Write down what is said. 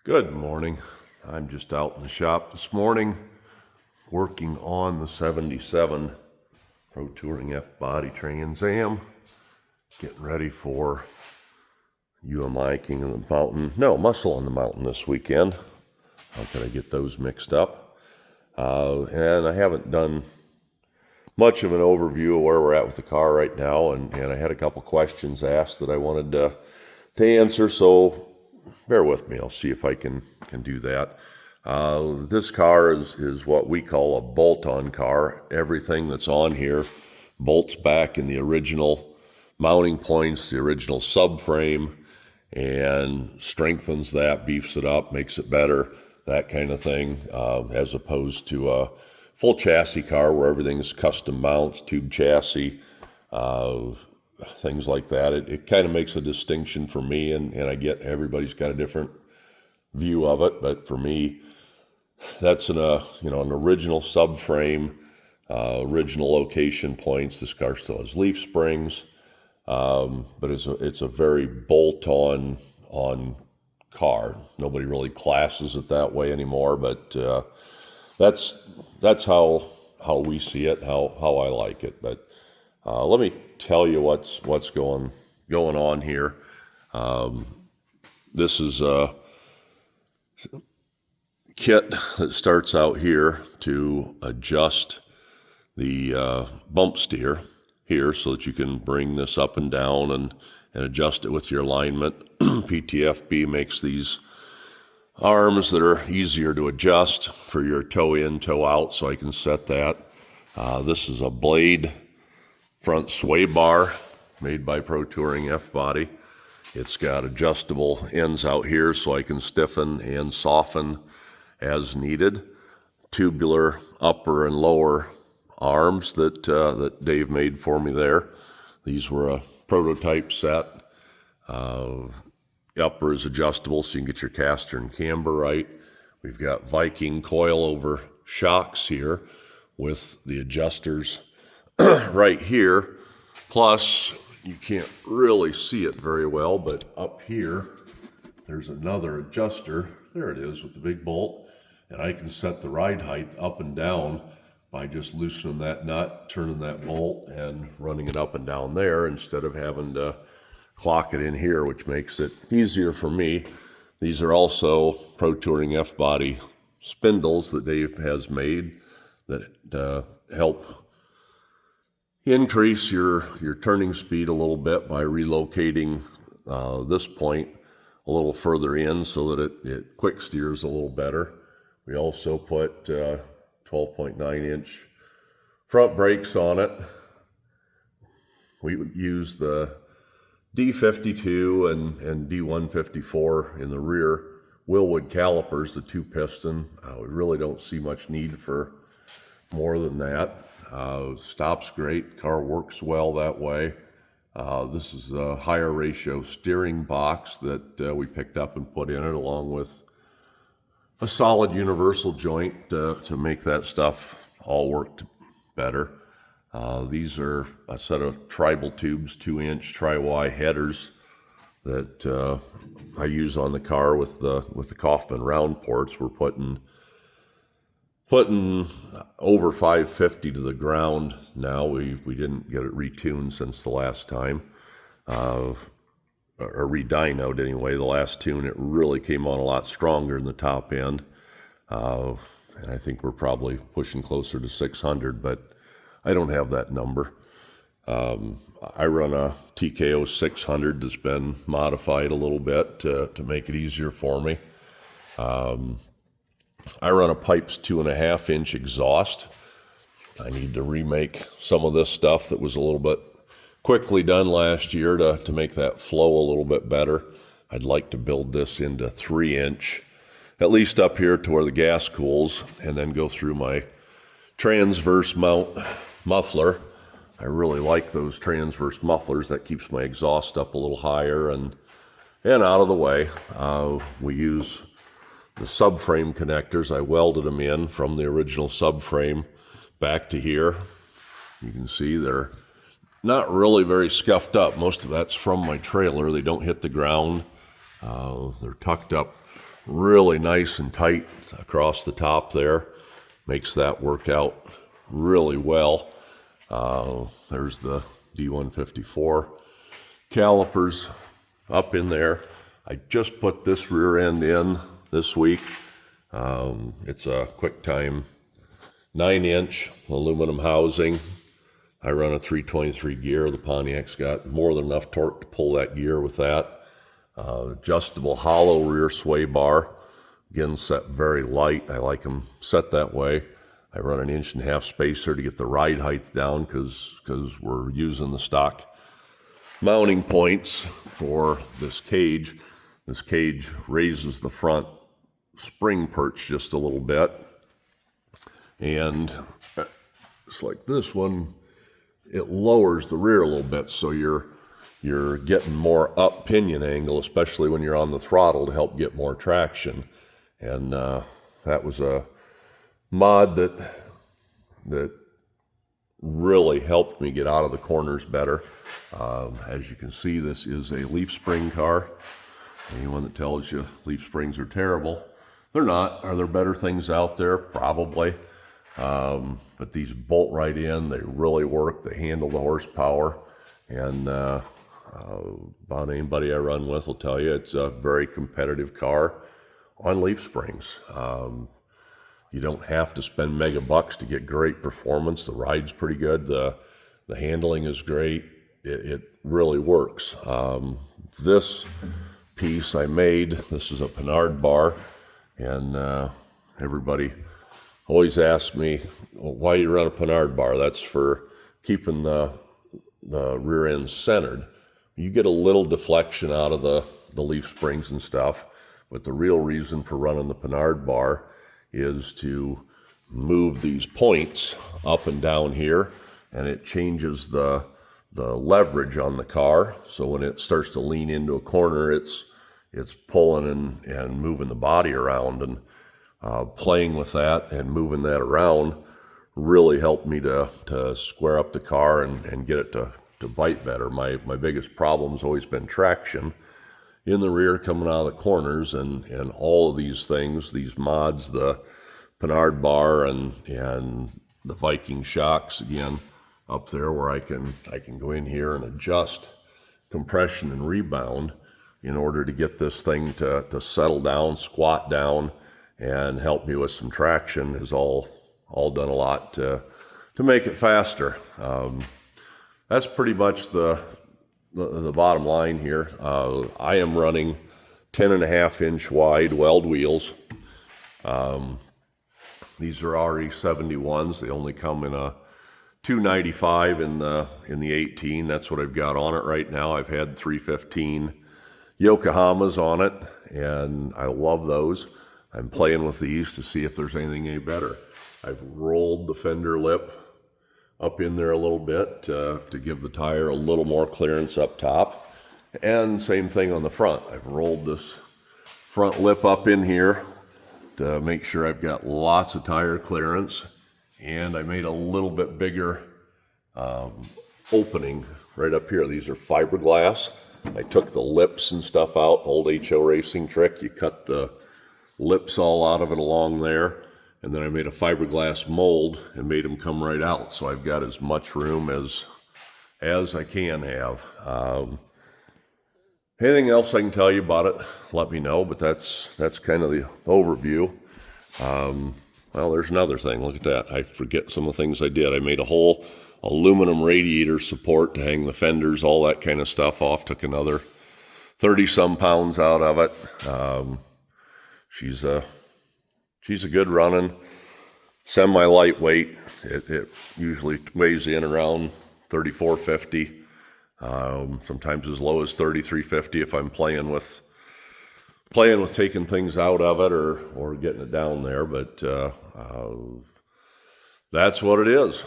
Good morning. I'm just out in the shop this morning working on the 77 Pro Touring F Body Trans Am, getting ready for UMI King of the Mountain. No, Muscle on the Mountain this weekend. How could I get those mixed up? And I haven't done much of an overview of where we're at with the car right now, and I had a couple questions asked that I wanted to answer, so bear with me. I'll see if I can do that. This car is what we call a bolt-on car. Everything that's on here bolts back in the original mounting points, the original subframe, and strengthens that, beefs it up, makes it better, that kind of thing, as opposed to a full chassis car where everything's custom mounts, tube chassis, things like that. It kind of makes a distinction for me, and I get everybody's got a different view of it, but for me, that's an original subframe, original location points. This car still has leaf springs, but it's a very bolt-on car. Nobody really classes it that way anymore, but that's how we see it, how I like it. But let me tell you what's going on here. This is a kit that starts out here to adjust the bump steer here so that you can bring this up and down and adjust it with your alignment. PTFB makes these arms that are easier to adjust for your toe in, toe out, so I can set that. This is a blade front sway bar made by Pro Touring F Body. It's got adjustable ends out here so I can stiffen and soften as needed. Tubular upper and lower arms that Dave made for me there. These were a prototype set. Upper is adjustable so you can get your caster and camber right. We've got Viking coilover shocks here with the adjusters right here. Plus, you can't really see it very well, but up here, there's another adjuster. There it is with the big bolt. And I can set the ride height up and down by just loosening that nut, turning that bolt, and running it up and down there instead of having to clock it in here, which makes it easier for me. These are also Pro Touring F Body spindles that Dave has made that help increase your turning speed a little bit by relocating this point a little further in so that it quick steers a little better. We also put 12.9-inch front brakes on it. We would use the D52 and D154 in the rear Willwood calipers, the 2-piston. We really don't see much need for more than that. Stops great, car works well that way. This is a higher ratio steering box that we picked up and put in it, along with a solid universal joint to make that stuff all work better. These are a set of tribal tubes, 2-inch tri-Y headers that I use on the car with the Kauffman round ports. We're putting over 550 to the ground now. We didn't get it retuned since the last time, or re-dynoed anyway. The last tune, it really came on a lot stronger in the top end. And I think we're probably pushing closer to 600, but I don't have that number. I run a TKO 600 that's been modified a little bit to make it easier for me. I run a Pipes 2.5-inch exhaust. I need to remake some of this stuff that was a little bit quickly done last year to make that flow a little bit better. I'd like to build this into 3-inch, at least up here to where the gas cools, and then go through my transverse mount muffler. I really like those transverse mufflers. That keeps my exhaust up a little higher and out of the way. We use the subframe connectors. I welded them in from the original subframe back to here. You can see they're not really very scuffed up. Most of that's from my trailer. They don't hit the ground. They're tucked up really nice and tight across the top there. Makes that work out really well. There's the D154 calipers up in there. I just put this rear end in this week. It's a QuickTime 9-inch aluminum housing. I run a 323 gear. The Pontiac's got more than enough torque to pull that gear with that. Adjustable hollow rear sway bar. Again, set very light. I like them set that way. I run an 1.5-inch spacer to get the ride height down because we're using the stock mounting points for this cage. This cage raises the front spring perch just a little bit. And it's like this one, it lowers the rear a little bit, so you're getting more up pinion angle, especially when you're on the throttle, to help get more traction. And that was a mod that really helped me get out of the corners better. As you can see, this is a leaf spring car. Anyone that tells you leaf springs are terrible, they're not. Are there better things out there? Probably. But these bolt right in, they really work. They handle the horsepower. And about anybody I run with will tell you it's a very competitive car on leaf springs. You don't have to spend mega bucks to get great performance. The ride's pretty good. The handling is great. It really works. This piece I made, this is a Pinard bar, and everybody always asks me, well, why you run a Pinard bar? That's for keeping the rear end centered. You get a little deflection out of the leaf springs and stuff, but the real reason for running the Pinard bar is to move these points up and down here, and it changes the leverage on the car. So when it starts to lean into a corner, it's pulling and moving the body around, and playing with that and moving that around really helped me to square up the car and get it to bite better. My biggest problem's always been traction in the rear coming out of the corners, and all of these things, these mods, the Pinard bar and the Viking shocks, again, up there where I can go in here and adjust compression and rebound in order to get this thing to settle down, squat down, and help me with some traction, is all done a lot to make it faster. That's pretty much the bottom line here. I am running 10.5-inch wide weld wheels. These are RE71s. They only come in a 295 in the 18. That's what I've got on it right now. I've had 315 Yokohamas on it, and I love those. I'm playing with these to see if there's anything any better. I've rolled the fender lip up in there a little bit to give the tire a little more clearance up top. And same thing on the front. I've rolled this front lip up in here to make sure I've got lots of tire clearance. And I made a little bit bigger opening right up here. These are fiberglass. I took the lips and stuff out, old HO racing trick. You cut the lips all out of it along there. And then I made a fiberglass mold and made them come right out. So I've got as much room as I can have. Anything else I can tell you about it, let me know. But that's kind of the overview. Well, there's another thing. Look at that. I forget some of the things I did. I made a whole aluminum radiator support to hang the fenders, all that kind of stuff off. Took another 30-some pounds out of it. She's a good running, semi-lightweight. It usually weighs in around 3450, sometimes as low as 3350 if I'm playing with taking things out of it or getting it down there. But that's what it is.